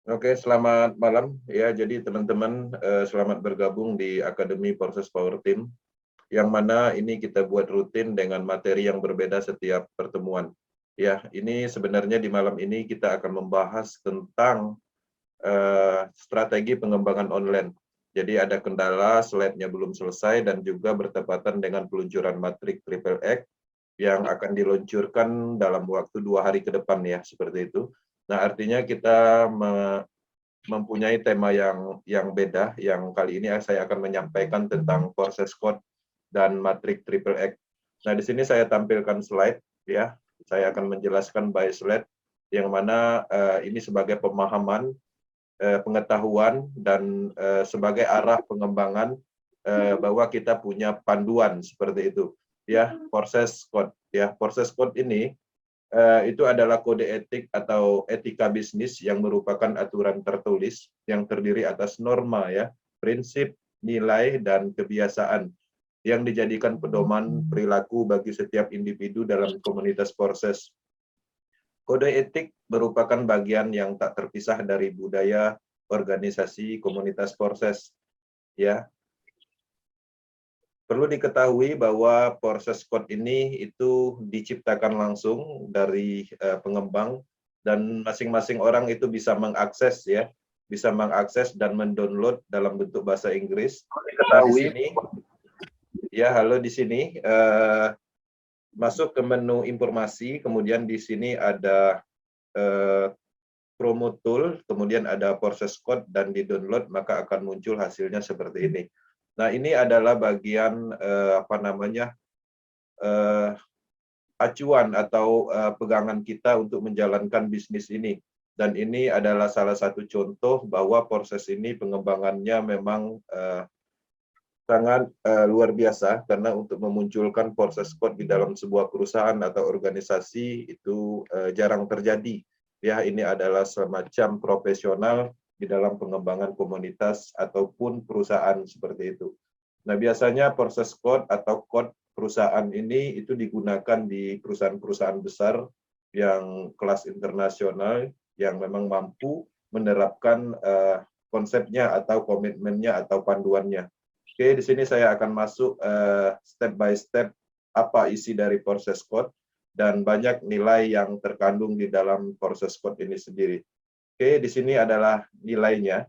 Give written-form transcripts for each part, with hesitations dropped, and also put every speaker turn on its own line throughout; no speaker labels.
Oke, selamat malam. Ya, jadi teman-teman selamat bergabung di Akademi Proses Power Team, yang mana ini kita buat rutin dengan materi yang berbeda setiap pertemuan. Ya, ini sebenarnya di malam ini kita akan membahas tentang strategi pengembangan online. Jadi ada kendala, slide-nya belum selesai dan juga bertepatan dengan peluncuran matrik Triple X yang akan diluncurkan dalam waktu 2 hari ke depan ya, seperti itu. Nah, artinya kita mempunyai tema yang beda, yang kali ini saya akan menyampaikan tentang proses code dan matrik Triple X. Nah, di sini saya tampilkan slide ya. Saya akan menjelaskan by slide yang mana ini sebagai pemahaman, pengetahuan dan sebagai arah pengembangan bahwa kita punya panduan seperti itu ya, proses code ya. Proses code ini itu adalah kode etik atau etika bisnis yang merupakan aturan tertulis yang terdiri atas norma ya, prinsip, nilai, dan kebiasaan yang dijadikan pedoman perilaku bagi setiap individu dalam komunitas proses. Kode etik merupakan bagian yang tak terpisah dari budaya organisasi komunitas proses ya. Perlu diketahui bahwa proses code ini itu diciptakan langsung dari pengembang dan masing-masing orang itu bisa mengakses ya, bisa mengakses dan mendownload dalam bentuk bahasa Inggris. Nah, di sini ya, halo, di sini masuk ke menu informasi, kemudian di sini ada promo tool, kemudian ada proses code dan di-download maka akan muncul hasilnya seperti ini. Nah, ini adalah bagian acuan atau pegangan kita untuk menjalankan bisnis ini. Dan ini adalah salah satu contoh bahwa proses ini pengembangannya memang sangat luar biasa, karena untuk memunculkan proses code di dalam sebuah perusahaan atau organisasi itu jarang terjadi. Ya, ini adalah semacam profesional di dalam pengembangan komunitas ataupun perusahaan seperti itu. Nah, biasanya proses code atau code perusahaan ini itu digunakan di perusahaan-perusahaan besar yang kelas internasional yang memang mampu menerapkan konsepnya atau komitmennya atau panduannya. Oke, di sini saya akan masuk step by step apa isi dari proses code dan banyak nilai yang terkandung di dalam proses code ini sendiri. Oke, di sini adalah nilainya.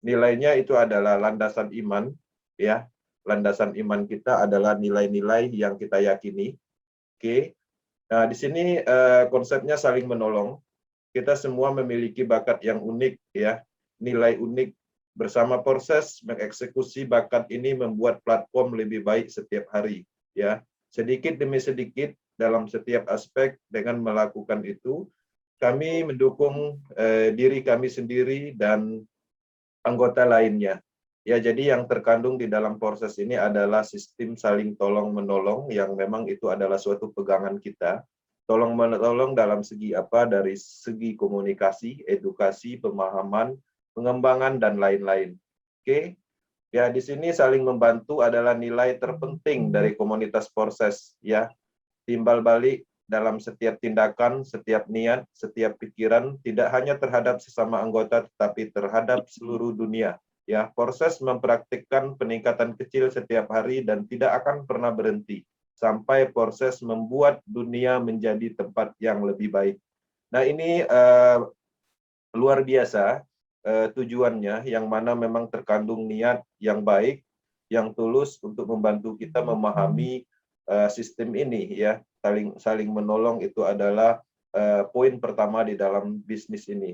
Nilainya itu adalah landasan iman, ya. Landasan iman kita adalah nilai-nilai yang kita yakini. Oke. Nah, di sini konsepnya saling menolong. Kita semua memiliki bakat yang unik, ya. Nilai unik. Bersama proses mengeksekusi bakat ini membuat platform lebih baik setiap hari, ya. Sedikit demi sedikit dalam setiap aspek dengan melakukan itu, kami mendukung diri kami sendiri dan anggota lainnya. Ya, jadi yang terkandung di dalam proses ini adalah sistem saling tolong-menolong yang memang itu adalah suatu pegangan kita. Tolong-menolong dalam segi apa? Dari segi komunikasi, edukasi, pemahaman, pengembangan, dan lain-lain. Oke, ya di sini saling membantu adalah nilai terpenting dari komunitas proses, ya. Timbal balik dalam setiap tindakan, setiap niat, setiap pikiran, tidak hanya terhadap sesama anggota, tetapi terhadap seluruh dunia. Ya, proses mempraktikkan peningkatan kecil setiap hari dan tidak akan pernah berhenti sampai proses membuat dunia menjadi tempat yang lebih baik. Nah, ini luar biasa tujuannya, yang mana memang terkandung niat yang baik, yang tulus untuk membantu kita memahami sistem ini, ya. Saling menolong itu adalah poin pertama di dalam bisnis ini.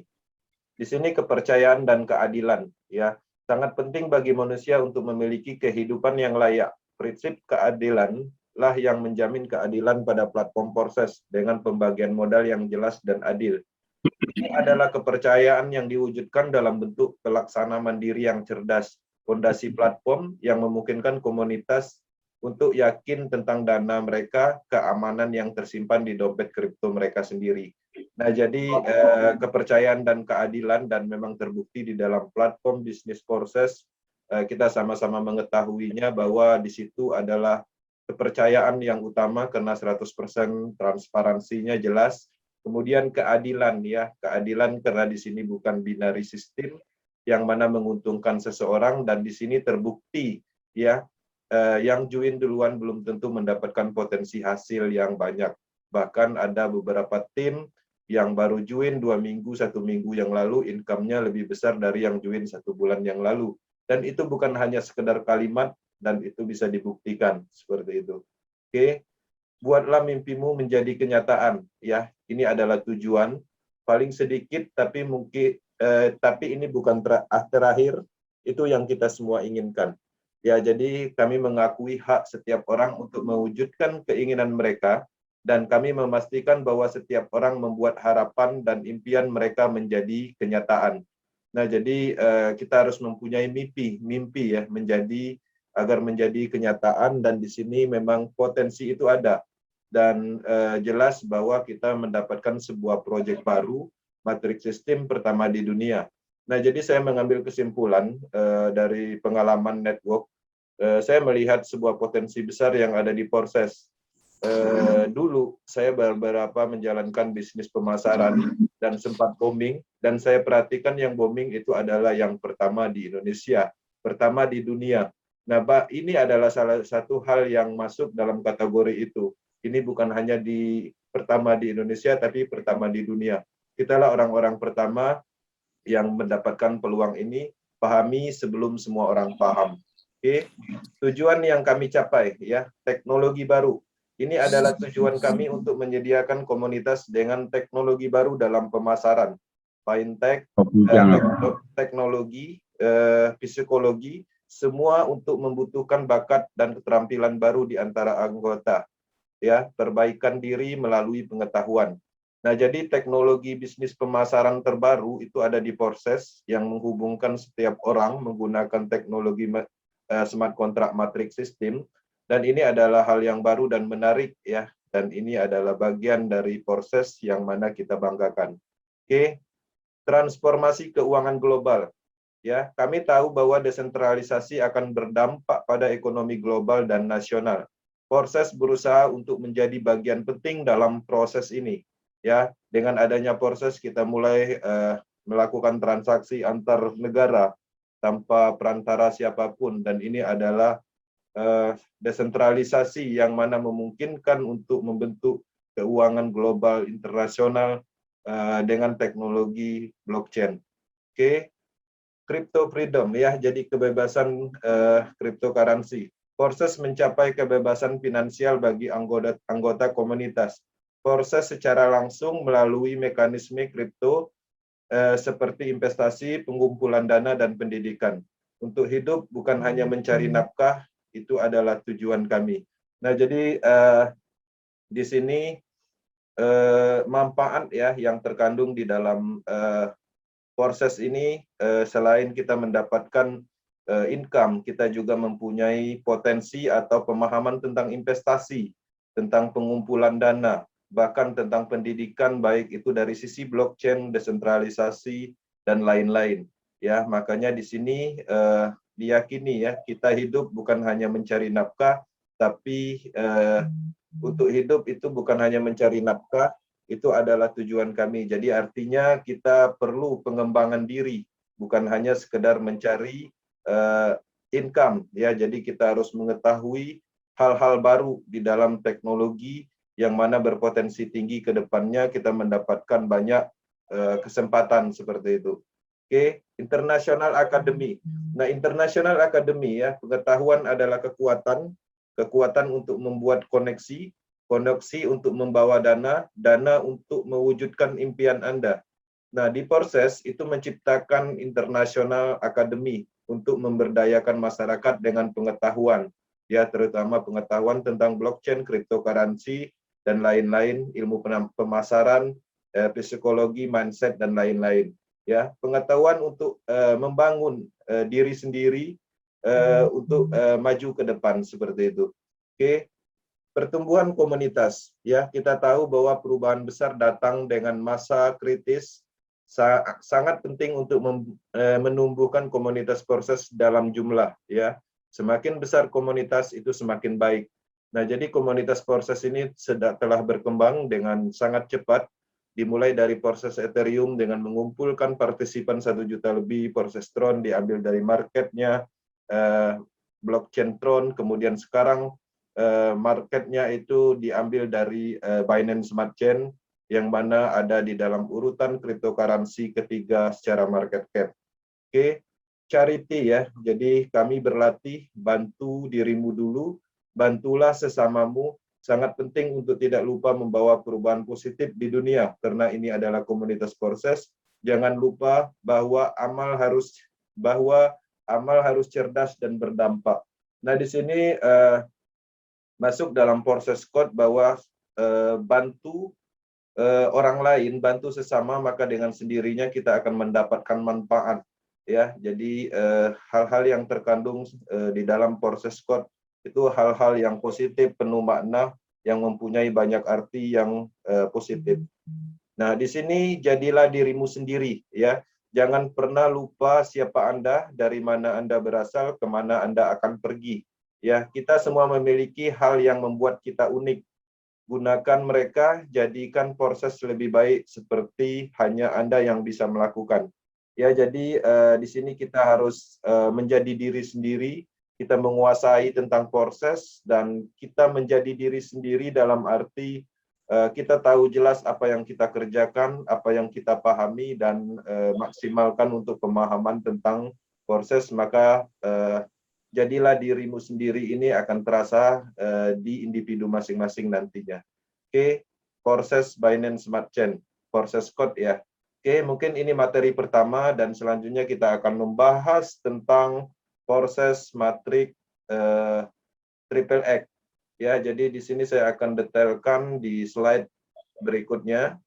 Di sini kepercayaan dan keadilan, ya, sangat penting bagi manusia untuk memiliki kehidupan yang layak. Prinsip keadilan lah yang menjamin keadilan pada platform proses dengan pembagian modal yang jelas dan adil. Ini adalah kepercayaan yang diwujudkan dalam bentuk pelaksana mandiri yang cerdas, fondasi platform yang memungkinkan komunitas untuk yakin tentang dana mereka, keamanan yang tersimpan di dompet kripto mereka sendiri. Nah, jadi kepercayaan dan keadilan dan memang terbukti di dalam platform bisnis proses, kita sama-sama mengetahuinya bahwa di situ adalah kepercayaan yang utama karena 100% transparansinya jelas, Kemudian keadilan, ya, keadilan karena di sini bukan binary system yang mana menguntungkan seseorang, dan di sini terbukti, ya, yang join duluan belum tentu mendapatkan potensi hasil yang banyak. Bahkan ada beberapa tim yang baru join 2 minggu, 1 minggu yang lalu, income-nya lebih besar dari yang join 1 bulan yang lalu. Dan itu bukan hanya sekedar kalimat, dan itu bisa dibuktikan seperti itu. Oke, buatlah mimpimu menjadi kenyataan. Ya, ini adalah tujuan paling sedikit, tapi mungkin tapi ini bukan terakhir. Itu yang kita semua inginkan. Ya, jadi kami mengakui hak setiap orang untuk mewujudkan keinginan mereka, dan kami memastikan bahwa setiap orang membuat harapan dan impian mereka menjadi kenyataan. Nah, jadi kita harus mempunyai mimpi ya, agar menjadi kenyataan, dan di sini memang potensi itu ada. Dan jelas bahwa kita mendapatkan sebuah proyek baru, matriks sistem pertama di dunia. Nah, jadi saya mengambil kesimpulan dari pengalaman network, saya melihat sebuah potensi besar yang ada di Porses. Dulu saya beberapa menjalankan bisnis pemasaran dan sempat booming, dan saya perhatikan yang booming itu adalah yang pertama di Indonesia, pertama di dunia. Nah, ini adalah salah satu hal yang masuk dalam kategori itu. Ini bukan hanya pertama di Indonesia, tapi pertama di dunia. Kitalah orang-orang pertama yang mendapatkan peluang ini, pahami sebelum semua orang paham. Oke, tujuan yang kami capai, ya, teknologi baru. Ini adalah tujuan kami untuk menyediakan komunitas dengan teknologi baru dalam pemasaran, fintech, teknologi, psikologi, semua untuk membutuhkan bakat dan keterampilan baru di antara anggota. Ya, perbaikan diri melalui pengetahuan. Nah, jadi teknologi bisnis pemasaran terbaru itu ada di Porses yang menghubungkan setiap orang menggunakan teknologi smart contract matrix system. Dan ini adalah hal yang baru dan menarik, ya. Dan ini adalah bagian dari proses yang mana kita banggakan. Oke, transformasi keuangan global. Ya, kami tahu bahwa desentralisasi akan berdampak pada ekonomi global dan nasional. Porses berusaha untuk menjadi bagian penting dalam proses ini. Ya, dengan adanya Porses kita mulai melakukan transaksi antar negara tanpa perantara siapapun, dan ini adalah desentralisasi yang mana memungkinkan untuk membentuk keuangan global internasional dengan teknologi blockchain. Oke, crypto freedom, ya, jadi kebebasan cryptocurrency. Porses mencapai kebebasan finansial bagi anggota komunitas. Porses secara langsung melalui mekanisme kripto seperti investasi, pengumpulan dana, dan pendidikan. Untuk hidup bukan hanya mencari nafkah, itu adalah tujuan kami. Nah, jadi di sini manfaat, ya, yang terkandung di dalam Porses ini, selain kita mendapatkan income, kita juga mempunyai potensi atau pemahaman tentang investasi, tentang pengumpulan dana, bahkan tentang pendidikan, baik itu dari sisi blockchain, desentralisasi, dan lain-lain. Ya, makanya di sini diyakini, ya, kita hidup bukan hanya mencari nafkah, tapi untuk hidup itu bukan hanya mencari nafkah, itu adalah tujuan kami. Jadi artinya kita perlu pengembangan diri, bukan hanya sekedar mencari income, ya. Jadi kita harus mengetahui hal-hal baru di dalam teknologi yang mana berpotensi tinggi ke depannya kita mendapatkan banyak kesempatan seperti itu. Oke, International Academy. Nah, International Academy, ya, pengetahuan adalah kekuatan untuk membuat koneksi untuk membawa dana, dana untuk mewujudkan impian Anda. Nah, di Porses itu menciptakan International Academy untuk memberdayakan masyarakat dengan pengetahuan, ya, terutama pengetahuan tentang blockchain, cryptocurrency, dan lain-lain, ilmu pemasaran, psikologi, mindset, dan lain-lain. Ya, pengetahuan untuk membangun diri sendiri untuk maju ke depan seperti itu. Oke, pertumbuhan komunitas, ya, kita tahu bahwa perubahan besar datang dengan masa kritis. Sangat penting untuk menumbuhkan komunitas Porses dalam jumlah, ya. Semakin besar komunitas itu semakin baik. Nah, jadi komunitas Porses ini telah berkembang dengan sangat cepat, dimulai dari proses Ethereum dengan mengumpulkan partisipan 1 juta lebih, proses Tron diambil dari marketnya, blockchain Tron, kemudian sekarang marketnya itu diambil dari Binance Smart Chain, yang mana ada di dalam urutan cryptocurrency ketiga secara market cap. Oke, charity ya, jadi kami berlatih, bantu dirimu dulu, bantulah sesamamu. Sangat penting untuk tidak lupa membawa perubahan positif di dunia, karena ini adalah komunitas proses. Jangan lupa bahwa amal harus cerdas dan berdampak. Nah, di sini masuk dalam proses code bahwa bantu orang lain, bantu sesama, maka dengan sendirinya kita akan mendapatkan manfaat. Ya, jadi hal-hal yang terkandung di dalam proses code itu hal-hal yang positif, penuh makna, yang mempunyai banyak arti yang positif. Nah, di sini jadilah dirimu sendiri, ya. Jangan pernah lupa siapa Anda, dari mana Anda berasal, kemana Anda akan pergi. Ya, kita semua memiliki hal yang membuat kita unik. Gunakan mereka, jadikan proses lebih baik seperti hanya Anda yang bisa melakukan. Ya, jadi di sini kita harus menjadi diri sendiri, kita menguasai tentang proses, dan kita menjadi diri sendiri dalam arti kita tahu jelas apa yang kita kerjakan, apa yang kita pahami, dan maksimalkan untuk pemahaman tentang proses, maka jadilah dirimu sendiri ini akan terasa di individu masing-masing nantinya. Oke, proses Binance Smart Chain, proses code ya. Oke, mungkin ini materi pertama, dan selanjutnya kita akan membahas tentang proses matrik Triple X. Ya, jadi di sini saya akan detailkan di slide berikutnya.